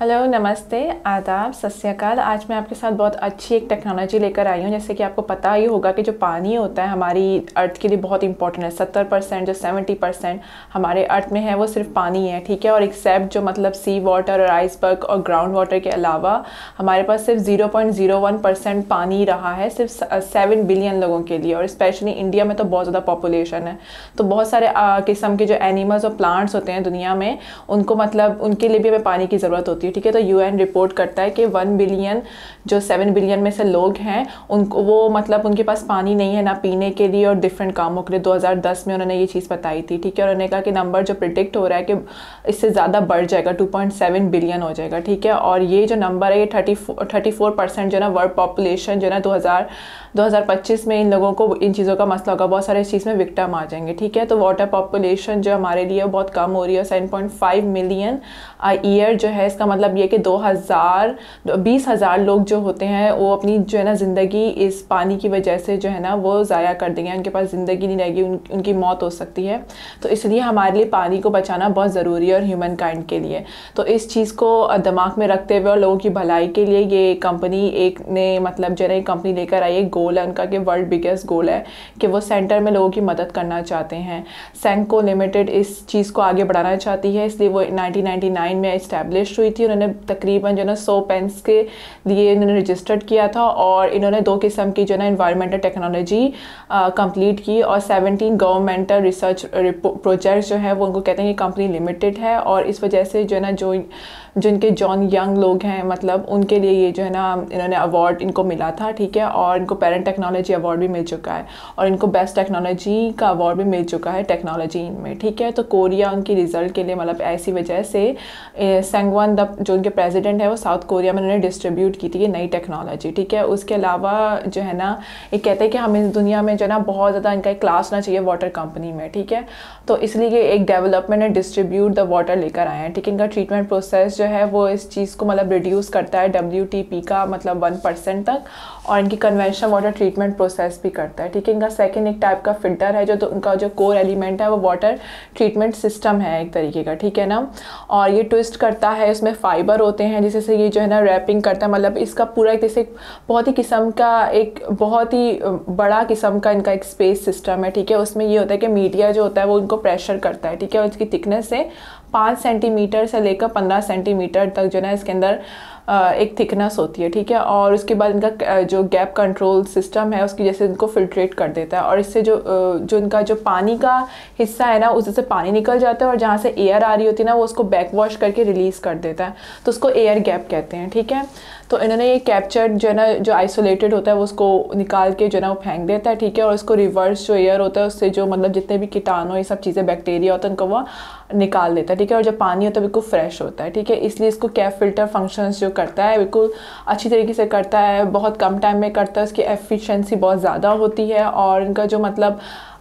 Hello, नमस्ते, आदाब, सत श्री अकाल। आज मैं आपके साथ बहुत अच्छी एक टेक्नोलॉजी लेकर आई हूँ। जैसे कि आपको पता ही होगा कि जो पानी होता है हमारी अर्थ के लिए बहुत इंपॉर्टेंट है। 70% जो 70% हमारे अर्थ में है वो सिर्फ पानी है, ठीक है। और एक्सेप्ट जो मतलब सी वाटर और आइसबर्ग और ग्राउंड वाटर के अलावा हमारे पास सिर्फ 0.01% पानी रहा है, सिर्फ 7 बिलियन लोगों के लिए। और स्पेशली इंडिया में तो बहुत ज़्यादा पॉपुलेशन है, तो बहुत सारे किस्म के जो एनिमल्स और प्लांट्स होते हैं दुनिया में, उनको मतलब उनके लिए भी हमें पानी की ज़रूरत होती है, ठीक है। तो यूएन रिपोर्ट करता है कि 1 बिलियन जो 7 बिलियन में से लोग हैं उनको वो मतलब उनके पास पानी नहीं है ना पीने के लिए और डिफरेंट कामों के लिए। 2010 में उन्होंने ये चीज़ बताई थी, ठीक है। और उन्होंने कहा कि नंबर जो प्रिडिक्ट हो रहा है कि इससे ज़्यादा बढ़ जाएगा, 2.7 बिलियन हो जाएगा, ठीक है। और ये जो नंबर है ये 34% जो है ना वर्ल्ड पॉपुलेशन जो है ना 2025 में इन लोगों को इन चीज़ों का मसला होगा, बहुत सारे इस चीज़ में विक्टिम आ जाएंगे, ठीक है। तो वाटर पॉपुलेशन जो हमारे लिए बहुत कम हो रही है, 7.5 मिलियन ईयर जो है। इसका मतलब ये कि 20,000 लोग जो होते हैं वो अपनी जो है ना ज़िंदगी इस पानी की वजह से जो है ना वो ज़ाया कर देंगे, उनके पास ज़िंदगी नहीं रहेगी, उनकी मौत हो सकती है। तो इसलिए हमारे लिए पानी को बचाना बहुत ज़रूरी है और ह्यूमन काइंड के लिए। तो इस चीज़ को दिमाग में रखते हुए और लोगों की भलाई के लिए ये कंपनी एक ने मतलब जो है कंपनी लेकर आई, एक गोल है उनका कि वर्ल्ड बिगेस्ट गोल है कि वो सेंटर में लोगों की मदद करना चाहते हैं। सेंको लिमिटेड इस चीज़ को आगे बढ़ाना चाहती है, इसलिए वो 1999 में इस्टेब्लिश हुई थी। उन्होंने तकरीबन जो है ना 100 पेंस के लिए इन्होंने रजिस्टर्ड किया था और इन्होंने 2 किस्म की जो है ना इन्वायरमेंटल टेक्नोलॉजी कंप्लीट की और 17 गवर्नमेंटल रिसर्च प्रोजेक्ट्स जो है वो उनको कहते हैं कि कंपनी लिमिटेड है। और इस वजह से जो है ना जिनके जॉन यंग लोग हैं मतलब उनके लिए ये जो है ना इन्होंने अवार्ड इनको मिला था, ठीक है। और इनको पेरेंट टेक्नोलॉजी अवार्ड भी मिल चुका है और इनको बेस्ट टेक्नोलॉजी का अवार्ड भी मिल चुका है टेक्नोलॉजी इनमें, ठीक है। तो कोरिया उनकी रिज़ल्ट के लिए मतलब ऐसी वजह से सेंगवन जो उनके प्रेसिडेंट है वो साउथ कोरिया में उन्होंने डिस्ट्रीब्यूट की थी ये नई टेक्नोलॉजी, ठीक है। उसके अलावा जो है ना ये कहते हैं कि हमें इस दुनिया में जो है ना बहुत ज़्यादा इनका एक क्लास होना चाहिए वाटर कंपनी में, ठीक है। तो इसलिए एक development and distribute the water लेकर आए हैं, ठीक है। इनका ट्रीटमेंट प्रोसेस जो है वो इस चीज़ को मतलब रिड्यूस करता है WTP का मतलब 1% तक, और इनकी कन्वेंशनल वाटर ट्रीटमेंट प्रोसेस भी करता है, ठीक है। इनका सेकंड एक टाइप का फिल्टर है जो तो उनका जो कोर एलिमेंट है वो वाटर ट्रीटमेंट सिस्टम है एक तरीके का, ठीक है ना। और ये ट्विस्ट करता है, इसमें फाइबर होते हैं जिससे ये जो है ना रैपिंग करता है, मतलब इसका पूरा एक जैसे बहुत ही किस्म का एक बहुत ही बड़ा किस्म का इनका एक स्पेस सिस्टम है, ठीक है। उसमें ये होता है कि मीडिया जो होता है वो इनको प्रेशर करता है, ठीक है। और इसकी थिकनेस से 5 सेंटीमीटर से लेकर 15 सेंटीमीटर तक जो है ना इसके अंदर एक थिकनेस होती है, ठीक है। और उसके बाद इनका जो गैप कंट्रोल सिस्टम है उसकी जैसे इनको फिल्ट्रेट कर देता है और इससे जो इनका जो पानी का हिस्सा है ना उससे पानी निकल जाता है और जहाँ से एयर आ रही होती है ना वो उसको बैक वॉश करके रिलीज़ कर देता है, तो उसको एयर गैप कहते हैं, ठीक है। तो इन्होंने ये कैप्चर जो है ना जो आइसोलेटेड होता है वो उसको निकाल के जो है ना वो फेंक देता है, ठीक है। और उसको रिवर्स जो एयर होता है उससे जो मतलब जितने भी कीटाणु ये सब चीज़ें बैक्टीरिया होता है उनको वो निकाल देता है, ठीक है। और जो पानी होता है बिल्कुल फ्रेश होता है, ठीक है। इसलिए इसको कैप फिल्टर फंक्शंस जो करता है बिल्कुल अच्छी तरीके से करता है, बहुत कम टाइम में करता है, उसकी एफिशिएंसी बहुत ज़्यादा होती है और इनका जो मतलब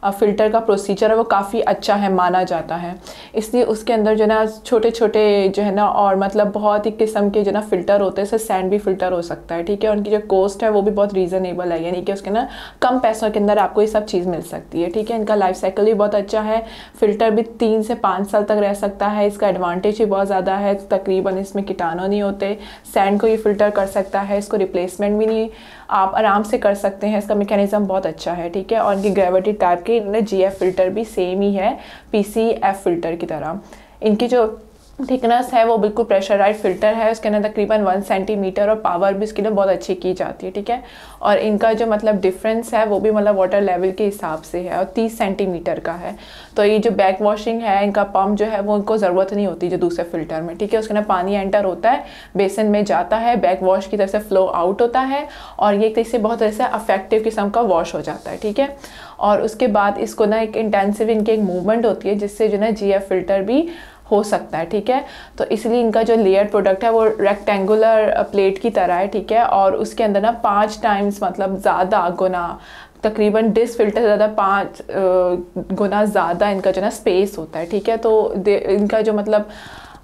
फ़िल्टर का प्रोसीजर है वो काफ़ी अच्छा है माना जाता है। इसलिए उसके अंदर जो है ना छोटे छोटे जो है ना और मतलब बहुत ही किस्म के जो है ना फ़िल्टर होते हैं, इससे सैंड भी फ़िल्टर हो सकता है, ठीक है। उनकी जो कॉस्ट है वो भी बहुत रीज़नेबल है, यानी कि उसके ना कम पैसों के अंदर आपको ये सब चीज़ मिल सकती है, ठीक है। इनका लाइफ साइकिल भी बहुत अच्छा है, फ़िल्टर भी 3 से 5 साल तक रह सकता है। इसका एडवांटेज भी बहुत ज़्यादा है, तकरीबन इसमें कीटाणु नहीं होते, सैंड को ये फ़िल्टर कर सकता है, इसको रिप्लेसमेंट भी नहीं आप आराम से कर सकते हैं, इसका मैकेनिज़्म बहुत अच्छा है, ठीक है। और इनकी ग्रेविटी टाइप की GF फ़िल्टर भी सेम ही है PCF फ़िल्टर की तरह। इनकी जो थिकनेस है वो बिल्कुल प्रेशराइज फ़िल्टर है, उसके अंदर तकरीबन 1 सेंटीमीटर और पावर भी इसके लिए बहुत अच्छी की जाती है, ठीक है। और इनका जो मतलब डिफरेंस है वो भी मतलब वाटर लेवल के हिसाब से है और 30 सेंटीमीटर का है। तो ये जो बैक वॉशिंग है इनका पम्प जो है वो इनको ज़रूरत नहीं होती जो दूसरे फ़िल्टर में, ठीक है। उसके अंदर पानी एंटर होता है, बेसन में जाता है, बैक वॉश की तरफ से फ़्लो आउट होता है और ये एक तरह से बहुत तरह से अफेक्टिव किस्म का वॉश हो जाता है, ठीक है। और उसके बाद इसको ना एक इंटेंसिव इनकी एक मूवमेंट होती है जिससे जो ना GF फ़िल्टर भी हो सकता है, ठीक है। तो इसलिए इनका जो लेयर प्रोडक्ट है वो रेक्टेंगुलर प्लेट की तरह है, ठीक है। और उसके अंदर ना 5 टाइम्स मतलब ज़्यादा गुना तकरीबन डिस फिल्टर से ज़्यादा 5 गुना ज़्यादा इनका जो ना स्पेस होता है, ठीक है। तो इनका जो मतलब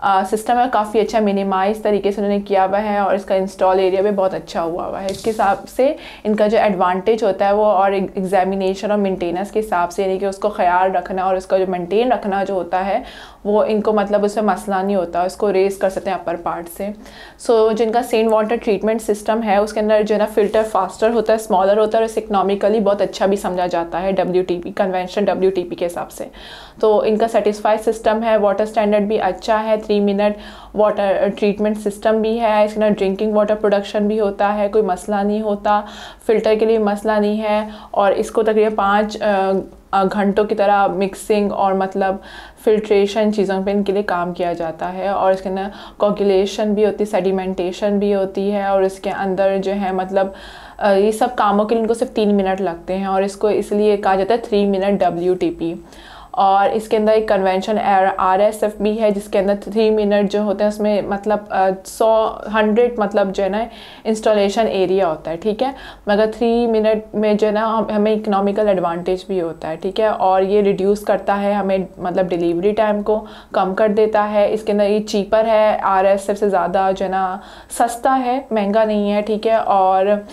सिस्टम है काफ़ी अच्छा मिनिमाइज तरीके से उन्होंने किया हुआ है और इसका इंस्टॉल एरिया भी बहुत अच्छा हुआ है। इसके हिसाब से इनका जो एडवांटेज होता है वो और एग्जामिनेशन और मेंटेनेंस के हिसाब से, यानी कि उसको ख्याल रखना और उसका जो मेंटेन रखना जो होता है वो इनको मतलब उसमें मसला नहीं होता, इसको रेस कर सकते हैं अपर पार्ट से। सो जिनका सेंट वाटर ट्रीटमेंट सिस्टम है उसके अंदर जो है ना फ़िल्टर फास्टर होता है, स्मॉलर होता है, और इसे इकनॉमिकली बहुत अच्छा भी समझा जाता है WTP कन्वेंशन WTP के हिसाब से। तो इनका सेटिस्फाइड सिस्टम है, वाटर स्टैंडर्ड भी अच्छा है, 3 मिनट वाटर ट्रीटमेंट सिस्टम भी है, इसके अंदर ड्रिंकिंग वाटर प्रोडक्शन भी होता है, कोई मसला नहीं होता, फ़िल्टर के लिए मसला नहीं है। और इसको तकरीबन 5 घंटों की तरह मिक्सिंग और मतलब फ़िल्ट्रेशन चीज़ों पे इनके लिए काम किया जाता है। और इसके अंदर कोगुलेशन भी होती है, सेडिमेंटेशन भी होती है, और इसके अंदर जो है मतलब ये सब कामों के लिए इनको सिर्फ 3 मिनट लगते हैं, और इसको इसलिए कहा जाता है 3 मिनट WTP। और इसके अंदर एक कन्वेंशन RSF भी है जिसके अंदर 3 मिनट जो होते हैं उसमें मतलब 100 मतलब जो है ना इंस्टॉलेशन एरिया होता है, ठीक है। मगर 3 मिनट में जो है ना हमें इकोनॉमिकल एडवांटेज भी होता है, ठीक है। और ये रिड्यूस करता है हमें मतलब डिलीवरी टाइम को कम कर देता है। इसके अंदर ये चीपर है, RSF से ज़्यादा जो है ना सस्ता है, महंगा नहीं है, ठीक है। और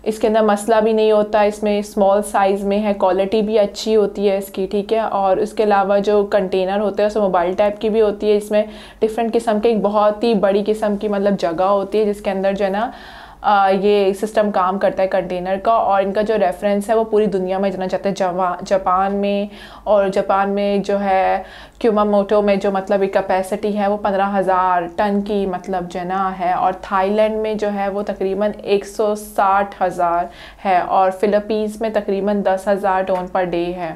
इसके अंदर मसला भी नहीं होता, इसमें स्मॉल साइज़ में है, क्वालिटी भी अच्छी होती है इसकी, ठीक है। और इसके अलावा जो कंटेनर होते हैं उसमें मोबाइल टाइप की भी होती है, इसमें डिफरेंट किस्म के एक बहुत ही बड़ी किस्म की मतलब जगह होती है जिसके अंदर जो है ना ये सिस्टम काम करता है कंटेनर का। और इनका जो रेफरेंस है वो पूरी दुनिया में जाना चाहते हैं, जापान में, और जापान में जो है क्यूमामोटो में जो मतलब एक कैपेसिटी है वो 15,000 टन की मतलब जो है ना है। और थाईलैंड में जो है वो तकरीबन 160,000 है, और फ़िलीपींस में तकरीबन 10,000 टन पर डे है।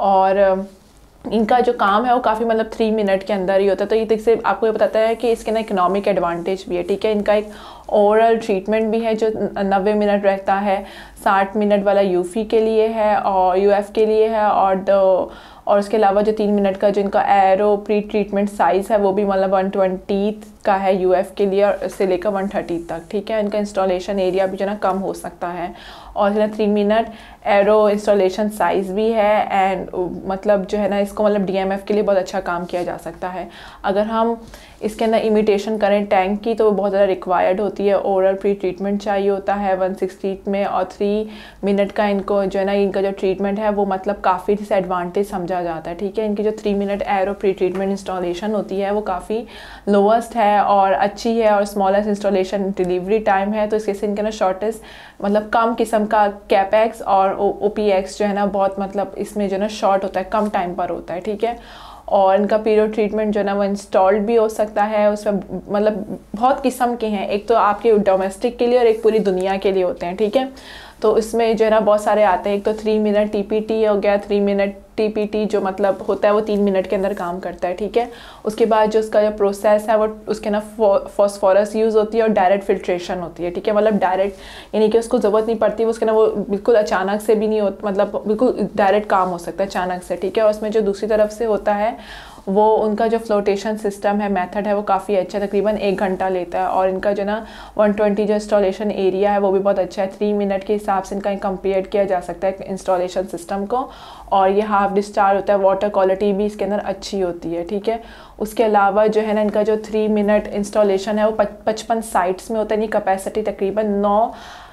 और इनका जो काम है वो काफ़ी मतलब 3 मिनट के अंदर ही होता है। तो ये से आपको ये बताता है कि इसके ना इकोनॉमिक एडवांटेज भी है, ठीक है। इनका एक ओरल ट्रीटमेंट भी है जो 90 मिनट रहता है, 60 मिनट वाला यूफ़ी के लिए है और UF के लिए है। और उसके अलावा जो 3 मिनट का जो इनका एरो प्री ट्रीटमेंट साइज़ है वो भी मतलब 120 का है UF के लिए, और से लेकर 130 तक, ठीक है। इनका इंस्टॉलेशन एरिया भी जो ना कम हो सकता है। और जो है 3 मिनट एरो इंस्टॉलेशन साइज़ भी है, एंड मतलब जो है ना इसको मतलब DMF के लिए बहुत अच्छा काम किया जा सकता है। अगर हम इसके अंदर इमिटेशन करें टैंक की तो वो बहुत ज़्यादा रिक्वायर्ड होती है, ओरल प्री ट्रीटमेंट चाहिए होता है 160 में, और 3 मिनट का इनको जो है ना इनका जो ट्रीटमेंट है वो मतलब काफ़ी डिसएडवांटेज समझा जाता है, ठीक है। इनकी जो 3 minute arrow pre treatment installation होती है वो काफ़ी लोवेस्ट है और अच्छी है, और स्मॉलेस्ट इंस्टॉलेशन डिलीवरी टाइम है। तो इसके से इनके ना शॉर्टेस्ट मतलब कम किस्म का कैपेक्स और OPX जो है ना बहुत मतलब इसमें जो है ना शॉर्ट होता है, कम टाइम पर होता है, ठीक है। और इनका पीरियड ट्रीटमेंट जो है ना वो इंस्टॉल्ड भी हो सकता है, उसमें मतलब बहुत किस्म के हैं, एक तो आपके डोमेस्टिक के लिए और एक पूरी दुनिया के लिए होते हैं, ठीक है। तो इसमें जो है ना बहुत सारे आते हैं, एक तो 3 मिनट TPT हो गया, 3 मिनट TPT जो मतलब होता है वो 3 मिनट के अंदर काम करता है, ठीक है। उसके बाद जो उसका जो प्रोसेस है वो उसके ना फॉस्फोरस यूज़ होती है और डायरेक्ट फिल्ट्रेशन होती है, ठीक है। मतलब डायरेक्ट यानी कि उसको ज़रूरत नहीं पड़ती, उसके ना वो बिल्कुल अचानक से भी नहीं होता, मतलब बिल्कुल डायरेक्ट काम हो सकता है अचानक से, ठीक है। और उसमें जो दूसरी तरफ से होता है वो उनका जो फ्लोटेशन सिस्टम है, मेथड है वो काफ़ी अच्छा है, तकरीबन 1 घंटा लेता है। और इनका जो ना 120 जो इंस्टॉलेशन एरिया है वो भी बहुत अच्छा है, 3 मिनट के हिसाब से इनका कंपेयर किया जा सकता है इंस्टॉलेशन सिस्टम को। और ये हाफ डिस्चार्ज होता है, वाटर क्वालिटी भी इसके अंदर अच्छी होती है, ठीक है। उसके अलावा जो है ना इनका जो 3 मिनट इंस्टॉलेशन है वो 55 साइट्स में होता है, इनकी कैपेसिटी तकरीबन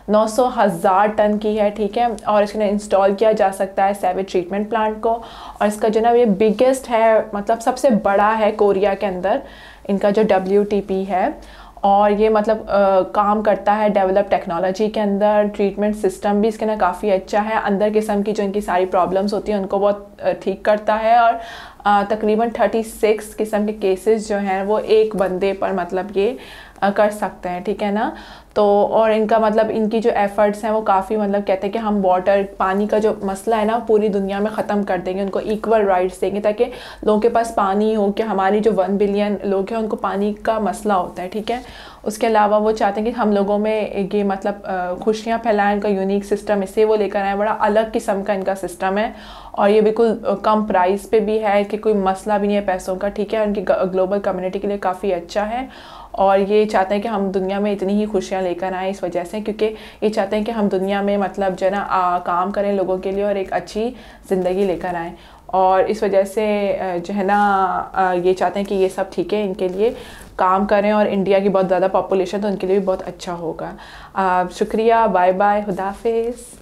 900,000 टन की है, ठीक है। और इसके अंदर इंस्टॉल किया जा सकता है सेवेज ट्रीटमेंट प्लांट को। और इसका जो ना ये बिगेस्ट है, मतलब सबसे बड़ा है कोरिया के अंदर इनका जो WTP है। और ये मतलब काम करता है डेवलप टेक्नोलॉजी के अंदर, ट्रीटमेंट सिस्टम भी इसके ना काफ़ी अच्छा है, अंदर किस्म की जो इनकी सारी प्रॉब्लम्स होती हैं उनको बहुत ठीक करता है। और तकरीबन 36 किस्म के केसेस जो हैं वो एक बंदे पर मतलब ये कर सकते हैं, ठीक है ना। तो और इनका मतलब इनकी जो एफ़र्ट्स हैं वो काफ़ी मतलब कहते हैं कि हम वाटर पानी का जो मसला है ना पूरी दुनिया में ख़त्म कर देंगे, उनको इक्वल राइट्स देंगे ताकि लोगों के पास पानी हो, कि हमारी जो 1 बिलियन लोग हैं उनको पानी का मसला होता है, ठीक है। उसके अलावा वो चाहते हैं कि हम लोगों में ये मतलब खुशियाँ फैलाएं, उनका यूनिक सिस्टम इससे वो लेकर आए, बड़ा अलग किस्म का इनका सिस्टम है। और ये बिल्कुल कम प्राइस पे भी है कि कोई मसला भी नहीं है पैसों का, ठीक है। उनकी ग्लोबल कम्युनिटी के लिए काफ़ी अच्छा है। और ये चाहते हैं कि हम दुनिया में इतनी ही खुशियाँ लेकर आएँ इस वजह से, क्योंकि ये चाहते हैं कि हम दुनिया में मतलब जो है ना काम करें लोगों के लिए और एक अच्छी ज़िंदगी लेकर आएँ। और इस वजह से जो है ना ये चाहते हैं कि ये सब ठीक है, इनके लिए काम करें। और इंडिया की बहुत ज़्यादा पॉपुलेशन तो उनके लिए भी बहुत अच्छा होगा। शुक्रिया, बाय बाय, खुदा हाफिज़।